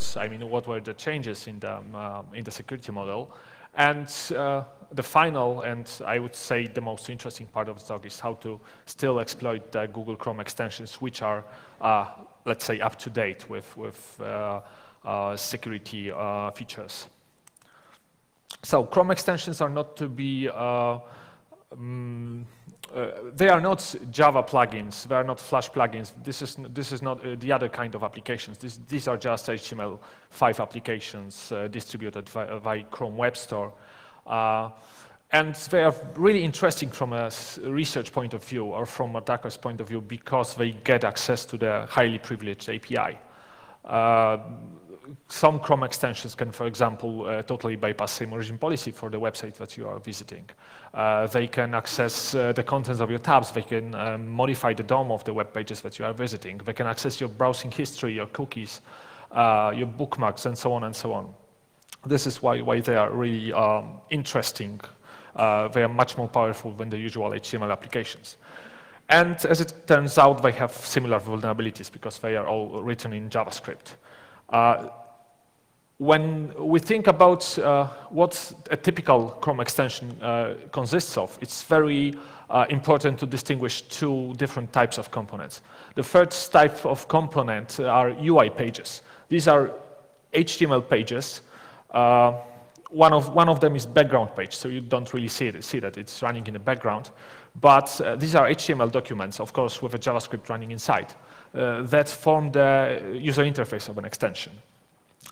features. I mean, what were the changes in the security model? And the final, and I would say the most interesting part of the talk, is how to still exploit the Google Chrome extensions, which are, let's say, up to date with security features. So Chrome extensions are not to be they are not Java plugins. They are not Flash plugins. This is not the other kind of applications. These are just HTML5 applications distributed via Chrome Web Store. And they are really interesting from a research point of view or from attacker's point of view because they get access to the highly privileged API. Some Chrome extensions can, for example, totally bypass same origin policy for the website that you are visiting. They can access the contents of your tabs. They can modify the DOM of the web pages that you are visiting. They can access your browsing history, your cookies, your bookmarks, and so on and so on. This is why they are really interesting. They are much more powerful than the usual HTML applications. And as it turns out, they have similar vulnerabilities because they are all written in JavaScript. When we think about what a typical Chrome extension consists of, it's very important to distinguish two different types of components. The first type of component are UI pages. These are HTML pages. One of them is background page, so you don't really see that it's running in the background. But these are HTML documents, of course, with a JavaScript running inside, that form the user interface of an extension.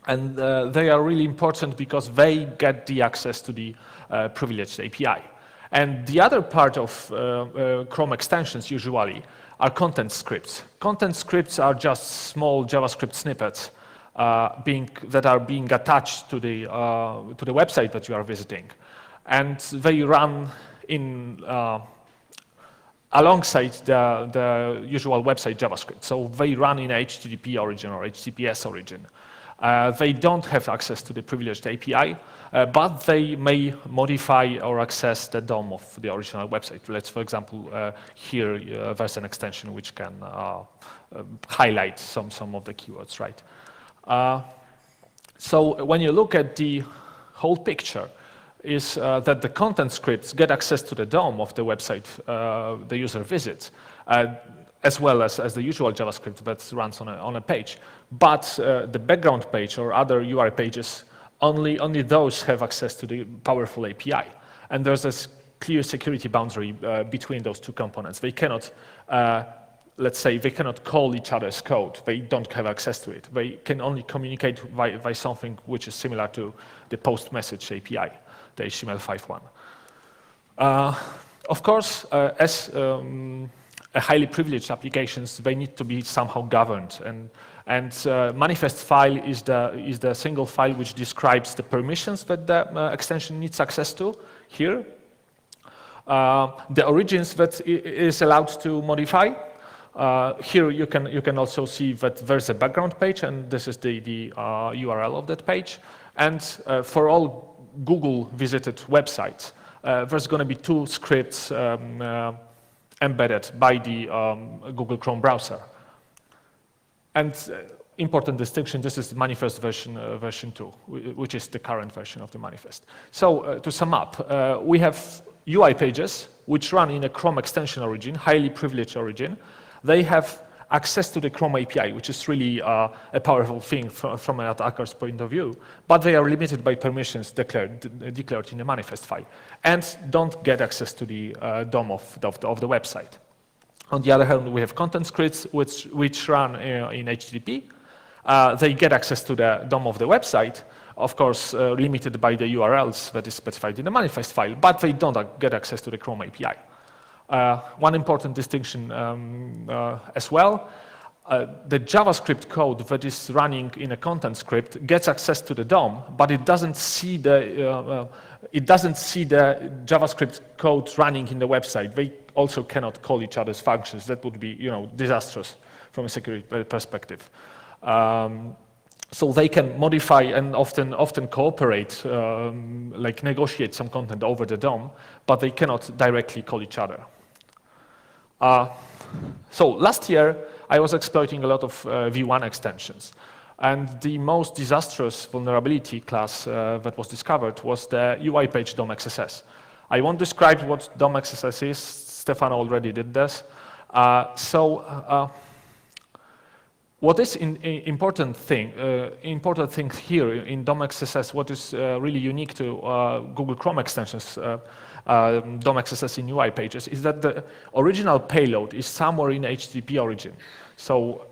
And they are really important because they get the access to the privileged API. And the other part of Chrome extensions usually are content scripts. Content scripts are just small JavaScript snippets that are being attached to the website that you are visiting. And they run in alongside the usual website JavaScript. So they run in HTTP origin or HTTPS origin. They don't have access to the privileged API, but they may modify or access the DOM of the original website. Let's, for example, here there's an extension which can highlight some of the keywords, right? So when you look at the whole picture, is that the content scripts get access to the DOM of the website the user visits, as well as the usual JavaScript that runs on a page. But the background page or other UI pages, only those have access to the powerful API. And there's this clear security boundary between those two components. They cannot, let's say, they cannot call each other's code. They don't have access to it. They can only communicate by something which is similar to the post message API, the HTML5 one. Of course, as highly privileged applications, they need to be somehow governed. And manifest file is the single file which describes the permissions that the extension needs access to here. The origins that it is allowed to modify. Here you can also see that there's a background page, and this is the URL of that page. And for all Google visited websites, there's going to be two scripts embedded by the Google Chrome browser. And important distinction, this is the manifest version 2, which is the current version of the manifest. So to sum up, we have UI pages which run in a Chrome extension origin, highly privileged origin. They have access to the Chrome API, which is really a powerful thing from an attacker's point of view, but they are limited by permissions declared in the manifest file, and don't get access to the DOM of the website. On the other hand, we have content scripts which run in HTTP. They get access to the DOM of the website, of course limited by the URLs that is specified in the manifest file, but they don't get access to the Chrome API. One important distinction as well, the JavaScript code that is running in a content script gets access to the DOM, but it doesn't see the JavaScript code running in the website. They also cannot call each other's functions. That would be, disastrous from a security perspective. So they can modify and often cooperate, like negotiate some content over the DOM, but they cannot directly call each other. So last year, I was exploiting a lot of V1 extensions. And the most disastrous vulnerability class that was discovered was the UI page DOM XSS. I won't describe what DOM XSS is. Stefano already did this. What is important thing here in DOM XSS, what is really unique to Google Chrome extensions, DOM XSS in UI pages, is that the original payload is somewhere in HTTP origin. So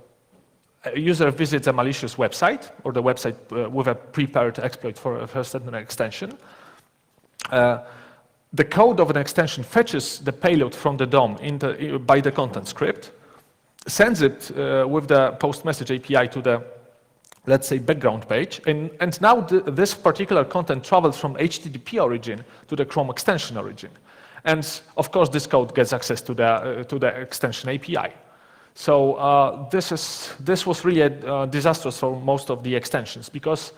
a user visits a malicious website or the website with a prepared exploit for a certain extension. The code of an extension fetches the payload from the DOM by the content script, sends it with the post message API to the, let's say, background page, and now this particular content travels from HTTP origin to the Chrome extension origin. And of course, this code gets access to the extension API. So this was really disastrous for most of the extensions because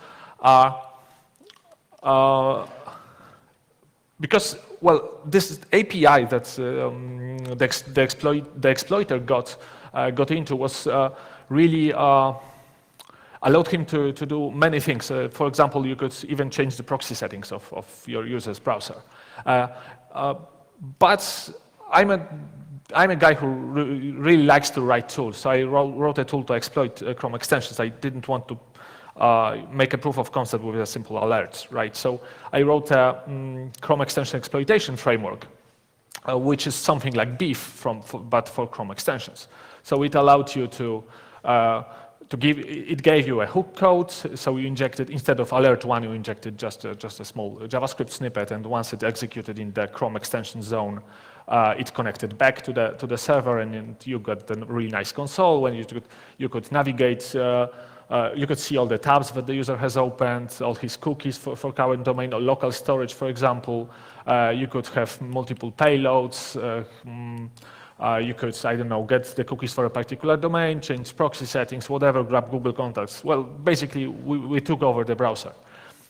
well, this API that the exploiter got into was really allowed him to do many things. For example, you could even change the proxy settings of your user's browser. But I'm a guy who really likes to write tools. So I wrote a tool to exploit Chrome extensions. I didn't want to make a proof of concept with a simple alert, right? So I wrote a Chrome extension exploitation framework, which is something like Beef, but for Chrome extensions. So it allowed you it gave you a hook code. So you injected, instead of alert one, you injected just a small JavaScript snippet, and once it executed in the Chrome extension zone, it connected back to the server, and you got the really nice console when you could navigate. You could see all the tabs that the user has opened, all his cookies for current domain, or local storage, for example. You could have multiple payloads. You could, I don't know, get the cookies for a particular domain, change proxy settings, whatever, grab Google contacts. Well, basically, we took over the browser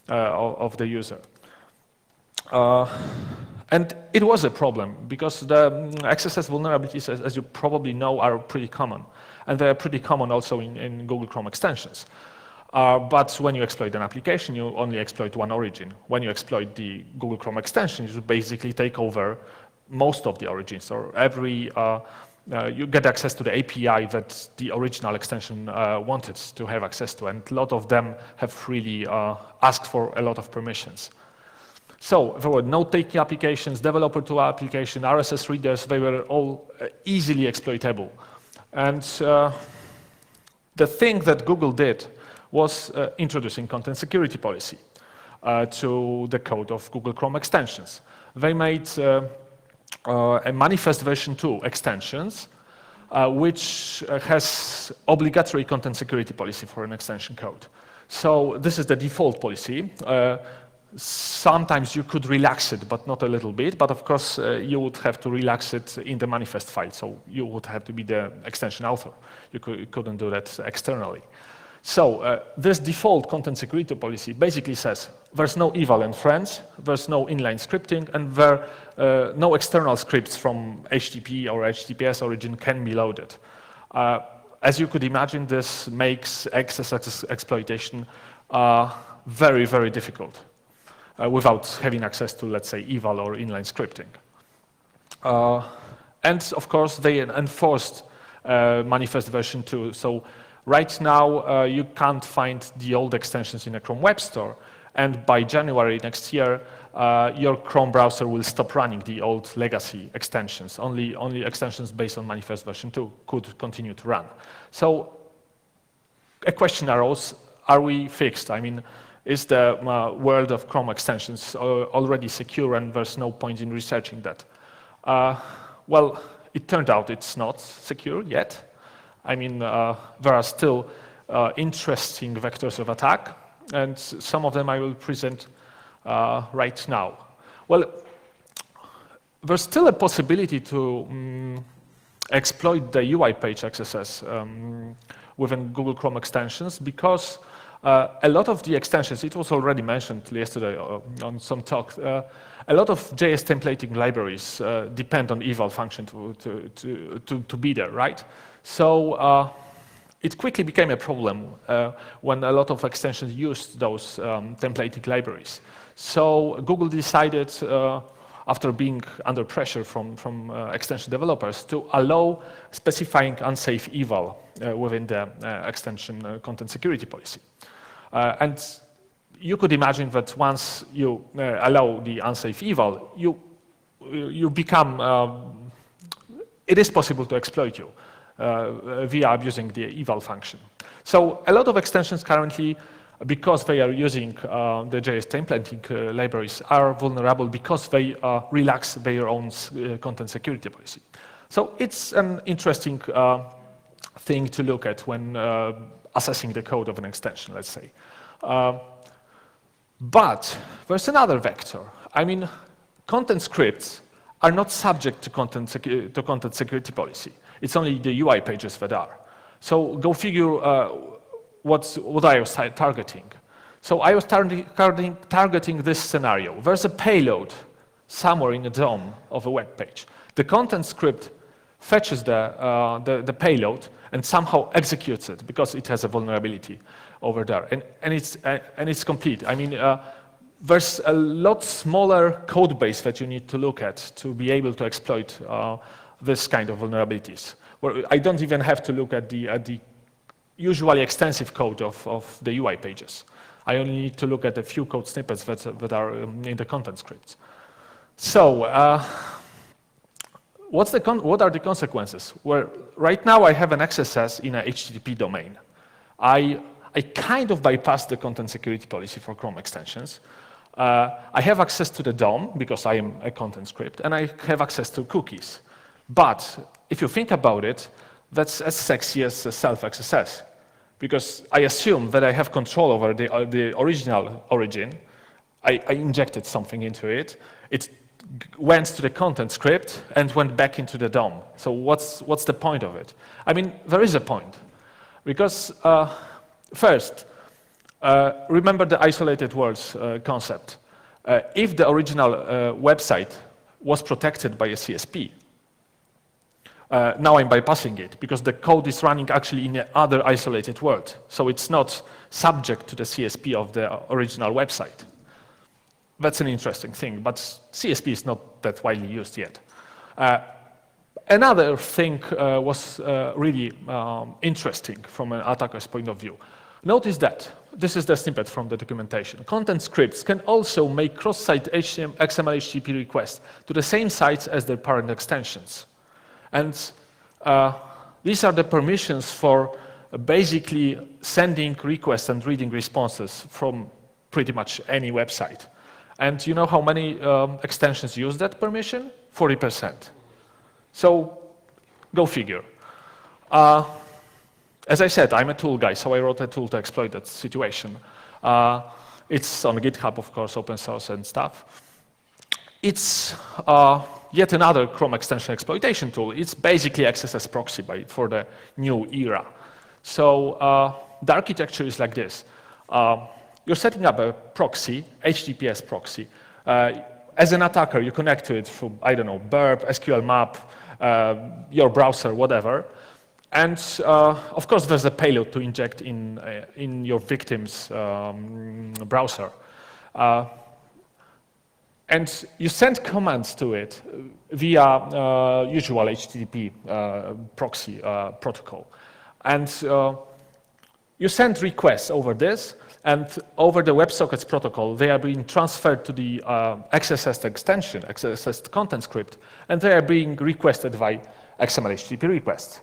of the user. And it was a problem because the XSS vulnerabilities, as you probably know, are pretty common. And they're pretty common also in Google Chrome extensions. But when you exploit an application, you only exploit one origin. When you exploit the Google Chrome extension, you basically take over most of the origins, or you get access to the API that the original extension wanted to have access to, and a lot of them have really asked for a lot of permissions. So there were note-taking applications, developer tool application, RSS readers, they were all easily exploitable. And the thing that Google did was introducing content security policy to the code of Google Chrome extensions. They made a manifest version 2 extensions, which has obligatory content security policy for an extension code. So this is the default policy. Sometimes you could relax it, but not a little bit. But of course, you would have to relax it in the manifest file. So you would have to be the extension author. You couldn't do that externally. So this default content security policy basically says there's no eval and friends, there's no inline scripting, and no external scripts from HTTP or HTTPS origin can be loaded. As you could imagine, this makes XSS exploitation very, very difficult. Without having access to, let's say, eval or inline scripting. And of course, they enforced manifest version 2. So right now, you can't find the old extensions in a Chrome Web Store. And by January next year, your Chrome browser will stop running the old legacy extensions. Only extensions based on manifest version 2 could continue to run. So a question arose, are we fixed? I mean, is the world of Chrome extensions already secure, and there's no point in researching that? Well, it turned out it's not secure yet. I mean, there are still interesting vectors of attack, and some of them I will present right now. Well, there's still a possibility to exploit the UI page XSS within Google Chrome extensions, because a lot of the extensions, it was already mentioned yesterday on some talk, a lot of JS templating libraries depend on eval function to be there, right? So it quickly became a problem when a lot of extensions used those templating libraries. So Google decided, after being under pressure from extension developers, to allow specifying unsafe eval within the extension content security policy. And you could imagine that once you allow the unsafe eval, you become, it is possible to exploit you via abusing the eval function. So a lot of extensions currently, because they are using the JS templating libraries, are vulnerable because they relax their own content security policy. So it's an interesting thing to look at when assessing the code of an extension, let's say. But there's another vector. I mean, content scripts are not subject to content security policy. It's only the UI pages that are. So go figure what I was targeting. So I was targeting this scenario. There's a payload somewhere in the DOM of a web page. The content script fetches the payload and somehow executes it because it has a vulnerability over there. And it's complete. I mean, there's a lot smaller code base that you need to look at to be able to exploit this kind of vulnerabilities. Where I don't even have to look at the usually extensive code of the UI pages. I only need to look at a few code snippets that are in the content scripts. So what are the consequences? Well, right now I have an XSS in a HTTP domain. I kind of bypassed the content security policy for Chrome extensions. I have access to the DOM because I am a content script, and I have access to cookies. But if you think about it, that's as sexy as self-XSS, because I assume that I have control over the original origin. I injected something into it. It went to the content script and went back into the DOM. So what's the point of it? I mean, there is a point, because first, remember the isolated worlds concept. If the original website was protected by a CSP, now I'm bypassing it because the code is running actually in another isolated world. So it's not subject to the CSP of the original website. That's an interesting thing, but CSP is not that widely used yet. Another thing was really interesting from an attacker's point of view. Notice that, this is the snippet from the documentation. Content scripts can also make cross-site XML HTTP requests to the same sites as their parent extensions. And these are the permissions for basically sending requests and reading responses from pretty much any website. And you know how many extensions use that permission? 40%. So go figure. As I said, I'm a tool guy, so I wrote a tool to exploit that situation. It's on GitHub, of course, open source and stuff. It's yet another Chrome extension exploitation tool. It's basically XSS proxy for the new era. So the architecture is like this. You're setting up a proxy, HTTPS proxy. As an attacker, you connect to it through, I don't know, burp, SQL map, your browser, whatever. And of course, there's a payload to inject in your victim's browser. And you send commands to it via usual HTTP proxy protocol. And you send requests over this, and over the WebSockets protocol, they are being transferred to the XSS extension, XSS content script, and they are being requested by XML HTTP requests.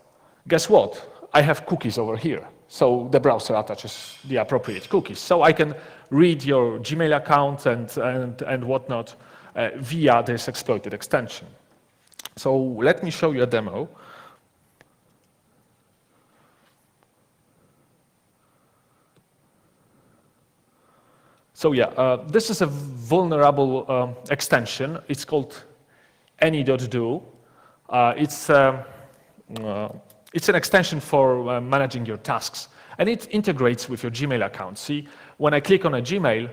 Guess what? I have cookies over here. So the browser attaches the appropriate cookies. So I can read your Gmail account and whatnot via this exploited extension. So let me show you a demo. So yeah, this is a vulnerable extension. It's called any.do. It's an extension for managing your tasks, and it integrates with your Gmail account. See, when I click on a Gmail,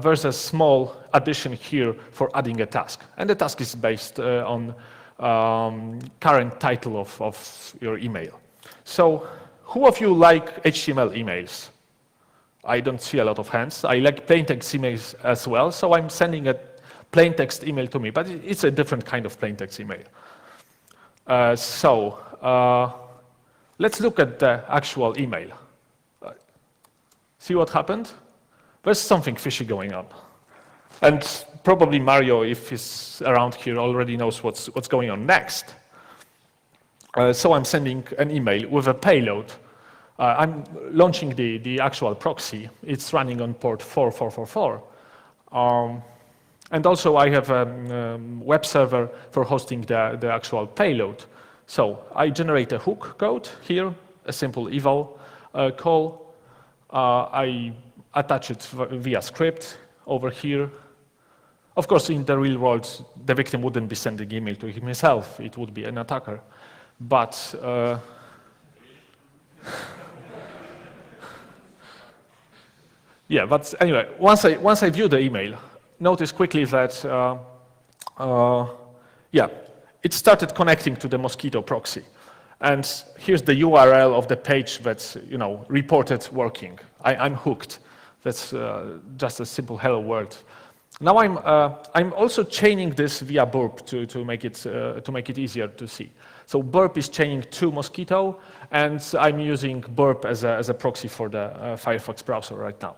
there's a small addition here for adding a task, and the task is based on current title of your email. So who of you like HTML emails? I don't see a lot of hands. I like plain text emails as well, so I'm sending a plain text email to me, but it's a different kind of plain text email. Let's look at the actual email. See what happened? There's something fishy going on. And probably Mario, if he's around here, already knows what's going on next. So I'm sending an email with a payload. I'm launching the actual proxy. It's running on port 4444. And also I have a web server for hosting the actual payload. So I generate a hook code here, a simple eval call. I attach it via script over here. Of course, in the real world, the victim wouldn't be sending email to himself. It would be an attacker. But yeah, but anyway, once I view the email, notice quickly that yeah, it started connecting to the Mosquito proxy. And here's the URL of the page that's reported working. I'm hooked. That's just a simple hello world. Now I'm also chaining this via burp to make it easier to see. So burp is chaining to Mosquito, and I'm using burp as a proxy for the Firefox browser right now.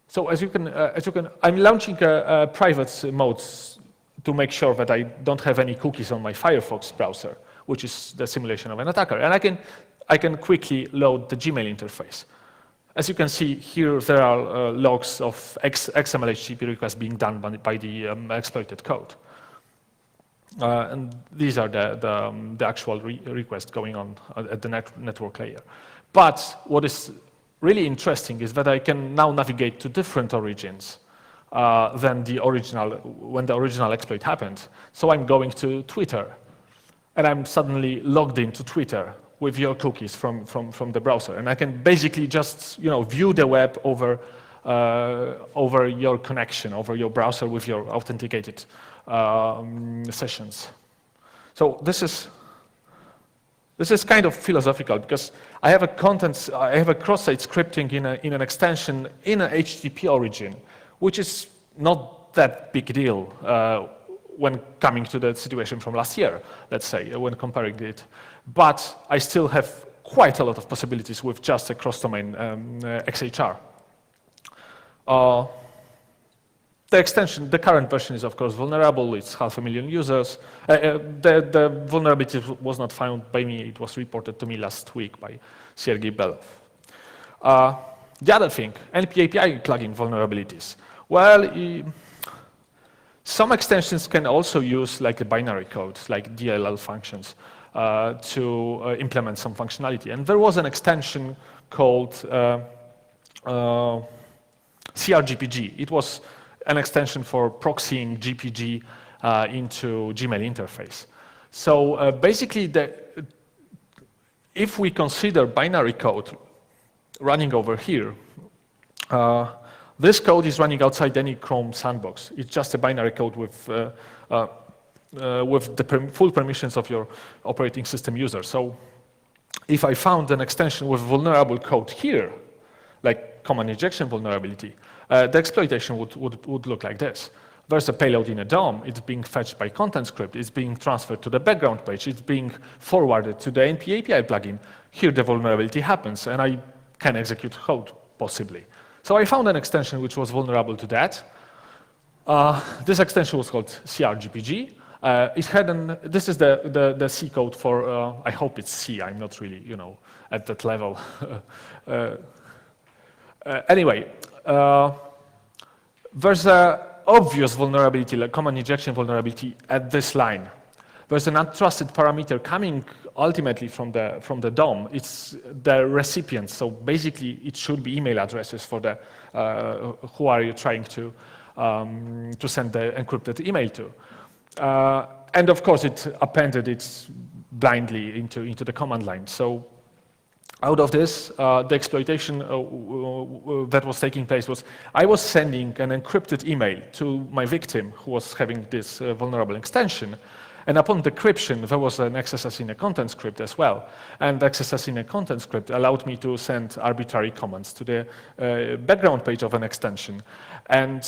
So as you can, I'm launching a private mode to make sure that I don't have any cookies on my Firefox browser, which is the simulation of an attacker, and I can quickly load the Gmail interface. As you can see here, there are logs of XML HTTP requests being done by the exploited code. And these are the actual requests going on at the network layer. But what is really interesting is that I can now navigate to different origins than when the original exploit happened. So I'm going to Twitter, and I'm suddenly logged into Twitter with your cookies from the browser, and I can basically just view the web over your connection, over your browser with your authenticated sessions. So this is kind of philosophical, because I have a cross-site scripting in an extension in an HTTP origin, which is not that big deal when coming to the situation from last year, let's say, when comparing it. But I still have quite a lot of possibilities with just a cross-domain XHR. The extension, the current version is of course vulnerable. It's 500,000 users. The vulnerability was not found by me. It was reported to me last week by Sergey Belov. The other thing, NP-API plugin vulnerabilities. Well, some extensions can also use like a binary code, like DLL functions, to implement some functionality. And there was an extension called CRGPG. It was an extension for proxying GPG into Gmail interface. So basically, if we consider binary code running over here, this code is running outside any Chrome sandbox. It's just a binary code with the full permissions of your operating system user. So if I found an extension with vulnerable code here, like command injection vulnerability, the exploitation would look like this. There's a payload in a DOM. It's being fetched by content script. It's being transferred to the background page. It's being forwarded to the NP-API plugin. Here the vulnerability happens, and I can execute code, possibly. So I found an extension which was vulnerable to that. This extension was called CRGPG. This is the C code for, I hope it's C. I'm not really, at that level. Anyway, there's an obvious vulnerability, like command injection vulnerability at this line. There's an untrusted parameter coming ultimately from the DOM. It's the recipient, so basically it should be email addresses for the who are you trying to send the encrypted email to. And of course, it appended it blindly into the command line. So out of this, the exploitation that was taking place was I was sending an encrypted email to my victim who was having this vulnerable extension, And upon decryption, there was an XSS in a content script as well. And XSS in a content script allowed me to send arbitrary commands to the background page of an extension. And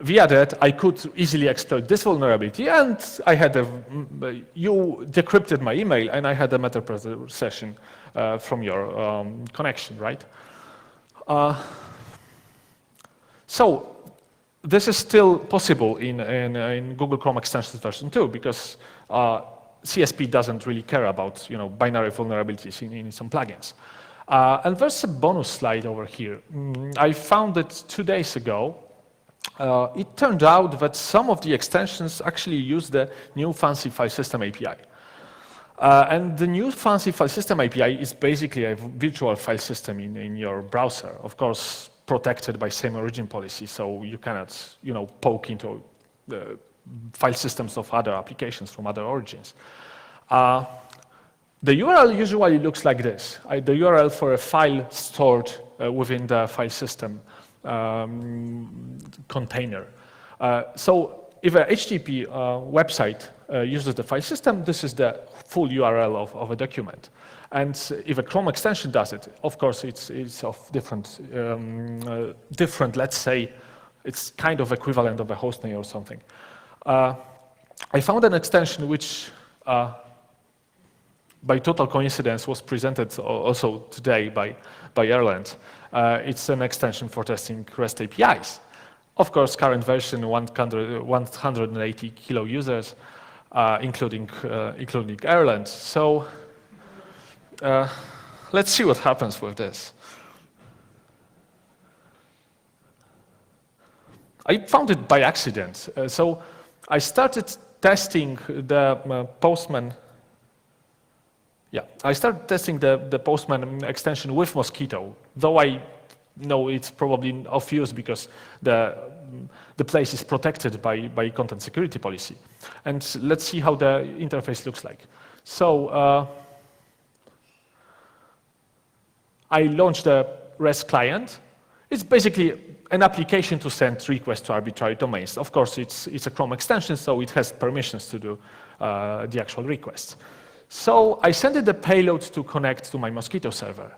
via that, I could easily exploit this vulnerability. And I had you decrypted my email, and I had a metaprocessor session from your connection, right? So this is still possible in Google Chrome extensions version 2 because CSP doesn't really care about binary vulnerabilities in some plugins. And there's a bonus slide over here. I found it 2 days ago. It turned out that some of the extensions actually use the new fancy file system API. And the new fancy file system API is basically a virtual file system in your browser. Of course, protected by same origin policy, so you cannot, poke into the file systems of other applications from other origins. The URL usually looks like this. The URL for a file stored within the file system container. So if a HTTP website uses the file system, this is the full URL of a document. And if a Chrome extension does it, of course, it's of different, let's say, it's kind of equivalent of a hostname or something. I found an extension which, by total coincidence, was presented also today by Erland. It's an extension for testing REST APIs. Of course, current version 180 kilo users, including Erland. So let's see what happens with this. I found it by accident. So I started testing the Postman. Yeah, I started testing the Postman extension with Mosquito, though I know it's probably of use because the place is protected by content security policy. And let's see how the interface looks like. So I launched the REST client. It's basically an application to send requests to arbitrary domains. Of course, it's a Chrome extension, so it has permissions to do the actual requests. So I sent it the payload to connect to my Mosquito server.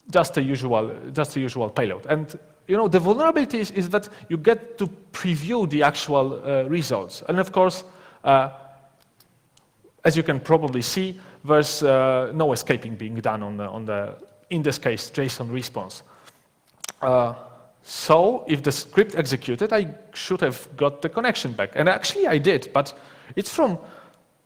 Just the usual payload. And the vulnerability is that you get to preview the actual results. And of course, as you can probably see, there's no escaping being done on the in this case, JSON response. So if the script executed, I should have got the connection back. And actually I did, but it's from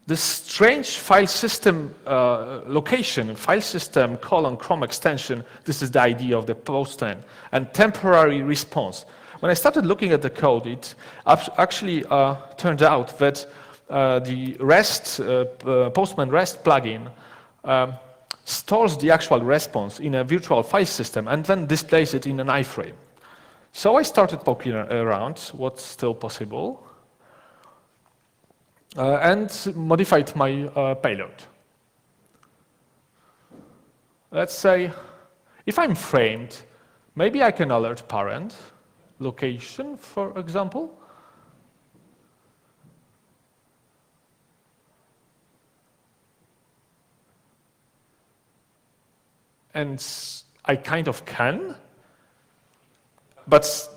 this strange file system location, file system : Chrome extension. This is the ID of the postman, and temporary response. When I started looking at the code, it actually turned out that the REST, Postman REST plugin stores the actual response in a virtual file system and then displays it in an iframe. So I started poking around what's still possible and modified my payload. Let's say, if I'm framed, maybe I can alert parent location, for example. And I kind of can, but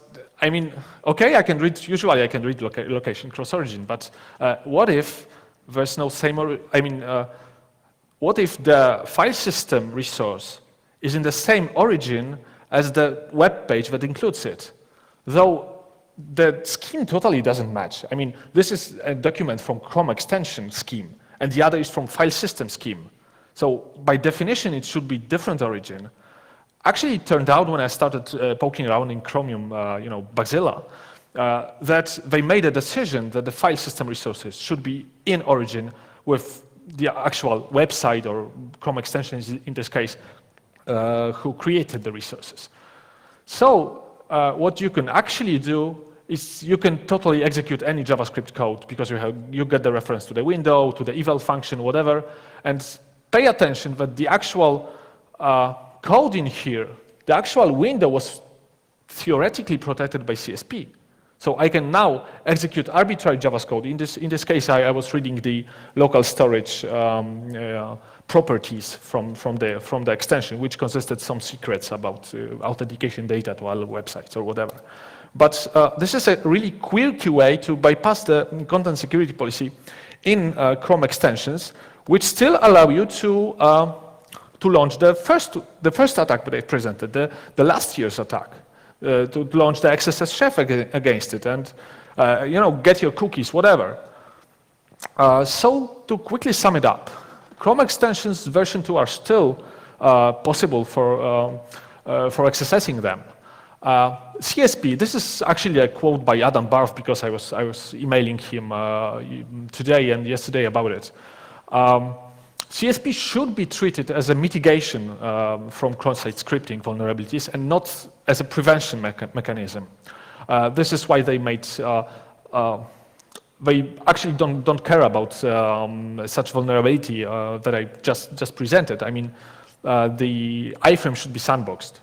I mean, okay, I can read, usually I can read location cross origin, but what if there's no same, what if the file system resource is in the same origin as the web page that includes it? Though the scheme totally doesn't match. I mean, this is a document from Chrome extension scheme, and the other is from file system scheme. So by definition, it should be different origin. Actually, it turned out when I started poking around in Chromium, Bugzilla, that they made a decision that the file system resources should be in origin with the actual website or Chrome extensions, in this case, who created the resources. So what you can actually do is you can totally execute any JavaScript code because you get the reference to the window, to the eval function, whatever, and pay attention that the actual code in here, the actual window was theoretically protected by CSP. So I can now execute arbitrary Java code. In this case, I was reading the local storage properties from the extension, which consisted some secrets about authentication data to other websites or whatever. But this is a really quirky way to bypass the content security policy in Chrome extensions, which still allow you to launch the first attack that I presented, the last year's attack. To launch the XSS chef against it and get your cookies, whatever. So to quickly sum it up, Chrome extensions version 2 are still possible for accessing them. CSP, this is actually a quote by Adam Barth because I was emailing him today and yesterday about it. CSP should be treated as a mitigation from cross-site scripting vulnerabilities and not as a prevention mechanism. This is why they made, they actually don't care about such vulnerability that I just presented. I mean, the iframe should be sandboxed,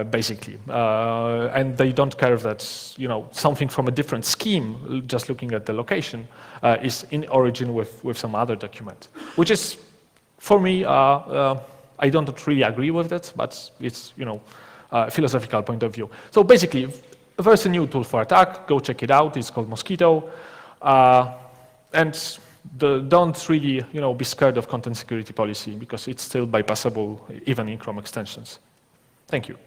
basically. And they don't care that, something from a different scheme, just looking at the location, is in origin with some other document, which is, for me, I don't really agree with it, but it's, a philosophical point of view. So basically, there's a new tool for attack. Go check it out. It's called Mosquito. And don't really, be scared of content security policy because it's still bypassable even in Chrome extensions. Thank you.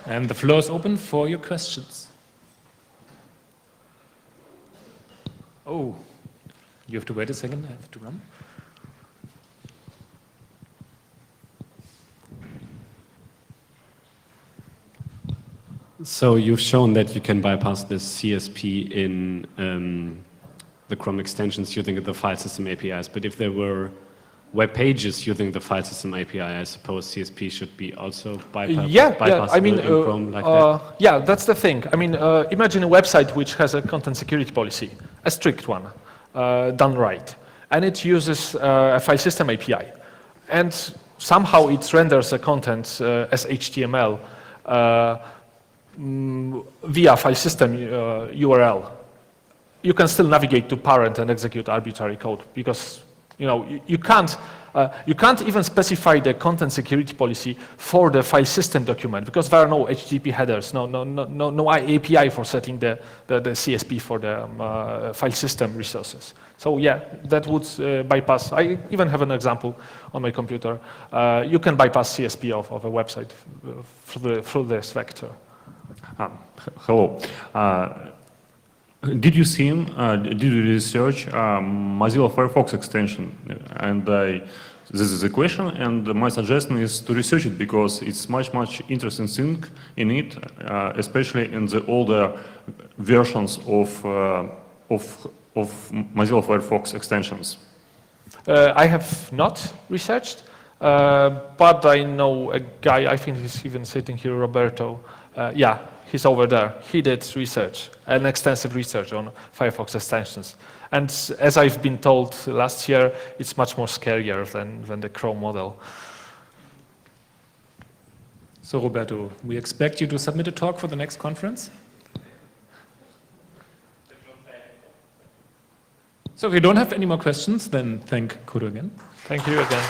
And the floor is open for your questions. Oh, you have to wait a second. I have to run. So you've shown that you can bypass this CSP in the Chrome extensions using the file system APIs, but if there were web pages using the file system API, I suppose CSP should be also bypassed I mean, in Chrome like that? Yeah, that's the thing. I mean, imagine a website which has a content security policy, a strict one, done right, and it uses a file system API, and somehow it renders the content as HTML via file system URL. You can still navigate to parent and execute arbitrary code because you can't even specify the content security policy for the file system document because there are no HTTP headers, no API for setting the CSP for the file system resources. So yeah, that would bypass. I even have an example on my computer. You can bypass CSP of a website through this vector. Hello. Did you research Mozilla Firefox extension? And this is a question, and my suggestion is to research it because it's much interesting thing in it, especially in the older versions of Mozilla Firefox extensions. I have not researched, but I know a guy. I think he's even sitting here, Roberto. Yeah. He's over there. He did research, an extensive research on Firefox extensions. And as I've been told last year, it's much more scarier than the Chrome model. So Roberto, we expect you to submit a talk for the next conference. So if you don't have any more questions, then thank Kudo again. Thank you again.